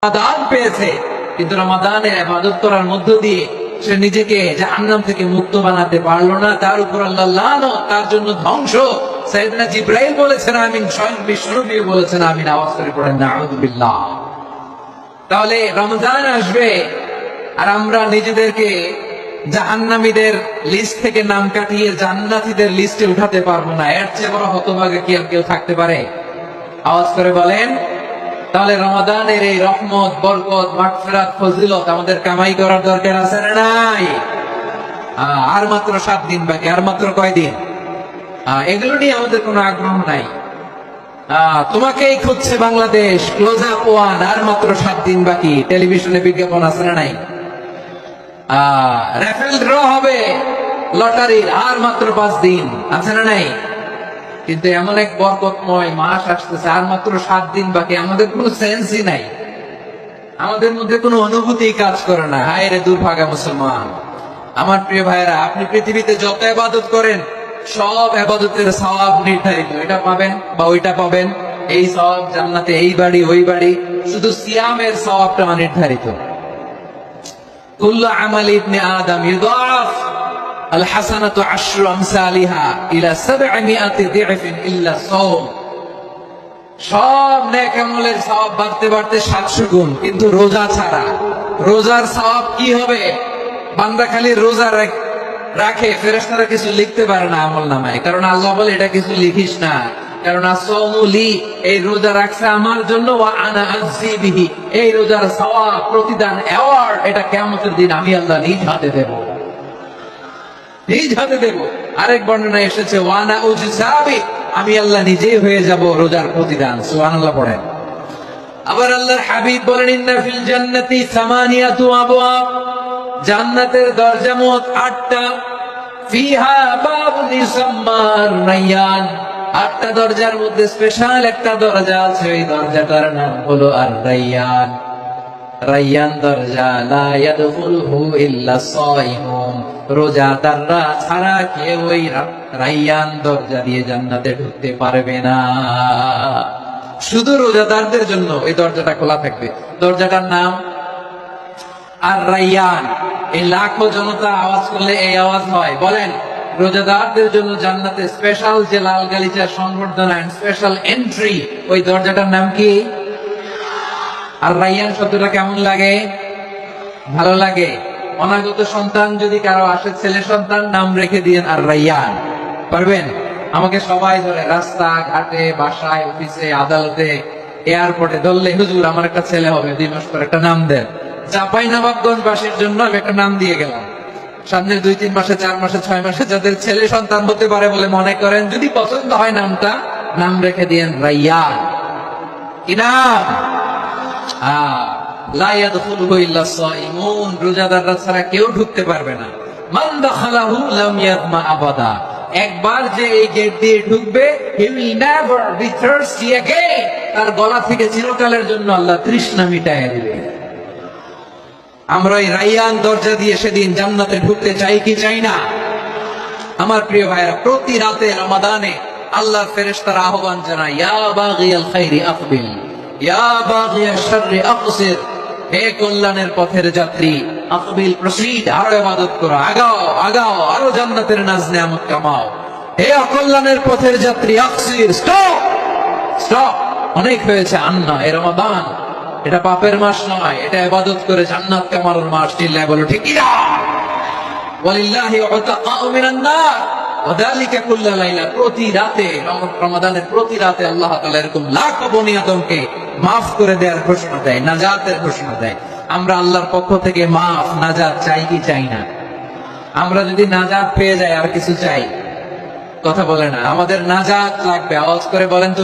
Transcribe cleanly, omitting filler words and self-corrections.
রমাদান পেয়েছে, কিন্তু রমাদানের ইবাদত করার মধ্য দিয়ে সে নিজেকে জাহান্নাম থেকে মুক্ত বানাতে পারলো না। তার উপর আল্লাহ লানত, তার জন্য ধ্বংস। সাইয়েদনা জিবরাইল বলেছেন আমিন, স্বয়ং বিষ্ণু বলেছেন আমিন। আওয়াজ করে পড়েন নাউযুবিল্লাহ। তাহলে রমজান আসবে আর আমরা নিজেদেরকে জাহান্নামীদের লিস্ট থেকে নাম কাটিয়ে জান্নাতীদের লিস্টে উঠাতে পারবো না। এর চেয়ে বড় হতভাগা কি আর কেউ থাকতে পারে? আওয়াজ করে বলেন। তাহলে রমাদানের এই রহমত, বরকত, মাগফিরাত, ফজিলত আমাদের কামাই করার দরকার আছে না নাই? আর মাত্র 7 দিন বাকি। আর মাত্র কয়দিন? এগুলো নিয়ে আমাদের কোনো আগ্রহ নাই। তোমাকেই খুঁজছে বাংলাদেশ, ক্লোজ আপ ওয়ান, আর মাত্র 7 দিন বাকি। টেলিভিশনে বিজ্ঞাপন আছে না নাই? রাফেল ড্র হবে লটারির, আর মাত্র 5 দিন, আছে না নাই? কিন্তু এমন এক বরকতময় মাস আসতেছে, আর মাত্র 7 দিন বাকি। আমাদের কোনো সেন্সই নাই, আমাদের মধ্যে কোনো অনুভূতি কাজ করে না। হায় রে দুর্ভাগা মুসলমান। আমার প্রিয় ভাইরা, আপনি পৃথিবীতে যত ইবাদত করেন সব ইবাদতের সওয়াব নির্ধারিত। এটা পাবেন বা ওইটা পাবেন, এই সওয়াব জান্নাতে, এই বাড়ি ওই বাড়ি। শুধু সিয়ামের সওয়াবটা নির্ধারিত। কুল্লু আমাল ইবনে আদম ইউদাফ আল হাসানাতু আশরু আমসালিহা ইলা 700 দি'ফিন ইল্লা সাওম। সব নেক আমলের সওয়াব বাড়তে বাড়তে 700 গুণ, কিন্তু রোজা ছাড়া। রোজার সওয়াব কি হবে? বান্দা খালি রোজা রাখে, ফেরেশতারা কিছু লিখতে পারে না আমলনামায়, কারণ আল্লাহ বলে এটা কিছু লিখিস না, কারণ আসওমু লি, এই রোজা রাখছে আমার জন্য, ওয়া আনা আযজি বিহি, এই রোজার সওয়াব, প্রতিদান, অ্যাওয়ার্ড এটা কিয়ামতের দিন আমি আল্লাহ নিজ হাতে দেব, নিজ হাতে দেব। আরেক বর্ণনায় এসেছে ওয়া আনা উজসাবি, আমি আল্লাহ নিজেই হয়ে যাব রোজার প্রতিদান। সুবহানাল্লাহ পড়েন। আবার আল্লাহর হাবিব বলেন ইন্না ফিল জান্নাতি সামানিয়াতু আবওয়াব, জান্নাতের দরজা মোট 8টা। ফিহা বাবুন ইউসাম্মা রায়্যান, 8টা দরজার মধ্যে স্পেশাল একটা দরজা আছে, ওই দরজাটার নাম হলো আর রায়্যান। রায়্যান দরজা, লা ইয়াদখুলহু ইল্লা সাইমুন, রোজাদাররা ছাড়া কেউ ওই রায়্যান দরজা দিয়ে জান্নাতে ঢুকতে পারবে না। শুধু রোজাদারদের জন্য এই দরজাটা খোলা থাকবে। দরজাটার নাম আর রায়্যান। এই লাখো জনতা আওয়াজ করলে এই আওয়াজ হয়। বলেন, রোজাদারদের জন্য জান্নাতে স্পেশাল যে লাল গালিচার সংবর্ধনা, স্পেশাল এন্ট্রি, ওই দরজাটার নাম কি? আর রায়্যান শব্দটা কেমন লাগে? ভালো লাগে। অনাগত সন্তান যদি কারো আসে, ছেলে সন্তান, নাম রেখে দিয়েন আর রায়্যান। পারবেন? আমাকে সবাই ধরে রাস্তা ঘাটে, বাসায়, অফিসে, আদালতে, এয়ারপোর্টে ধরলে, হুজুর আমার একটা ছেলে হবে, 2 মাস পর একটা নাম দেন। চাঁপাইনবাবগঞ্জ বাসীর জন্য আমি একটা নাম দিয়ে গেলাম। সামনের 2-3 মাসে, 4 মাসে, 6 মাসে যাদের ছেলে সন্তান হতে পারে বলে মনে করেন, যদি পছন্দ হয় নামটা, নাম রেখে দিয়েন রায়্যান। কি নাম? লা ইয়াদখুলুহু ইল্লা সাইমুন, রোজাদাররা ছাড়া কেউ ঢুকতে পারবে না। মান দাখালাহু লাম ইয়াদমা আবাদা, একবার যে এই গেট দিয়ে ঢুকবে, he will never be thirsty again, তার গলা থেকে চিরকালের জন্য আল্লাহ তৃষ্ণা মিটায় দিবে। আমরা এই রায়্যান দরজা দিয়ে সেদিন জান্নাতে ঢুকতে চাই কি চাই না? আমার প্রিয় ভাইরা, প্রতি রাতে রমাদানে আল্লাহর ফেরেশতারা আহ্বান জানায়, ইয়া বাগিয়াল খাইরি আকবিল, ইয়া বাগিয়াশ শাররি আকসির, হে কল্যাণের পথের যাত্রী, আকবিল, প্রসিড, আরো ইবাদত করো, আগাও আগাও, আরো জান্নাতের নাজ নেয়ামত কামাও। হে অকল্যাণের পথের যাত্রী, আকসির, স্টপ স্টপ, অনেক হয়েছে। আন্না, এ রমাদান এটা পাপের মাস নয়, এটা ইবাদত করে জান্নাত কামানোর মাস। চিল্লায় বলো ঠিক কিনা? ওয়ালিল্লাহি উতাকাউ মিনান নার ওয়াদালিকা কুল্লা লাইলা, প্রতি রাতে, রমাদানের প্রতি রাতে আল্লাহ তাআলা এরকম লাখো বনি আদমকে মাফ করে দেওয়ার ঘোষণা দেয়, নাজাতের ঘোষণা দেয়। আমরা আল্লাহর পক্ষ থেকে মাফ, নাজাত চাই কি চাই না? আমরা যদি নাজাত পেয়ে যাই আর কিছু চাই? কথা বলে না। আমাদের নাজাত লাগবে। আওয়াজ করে বলেন তো।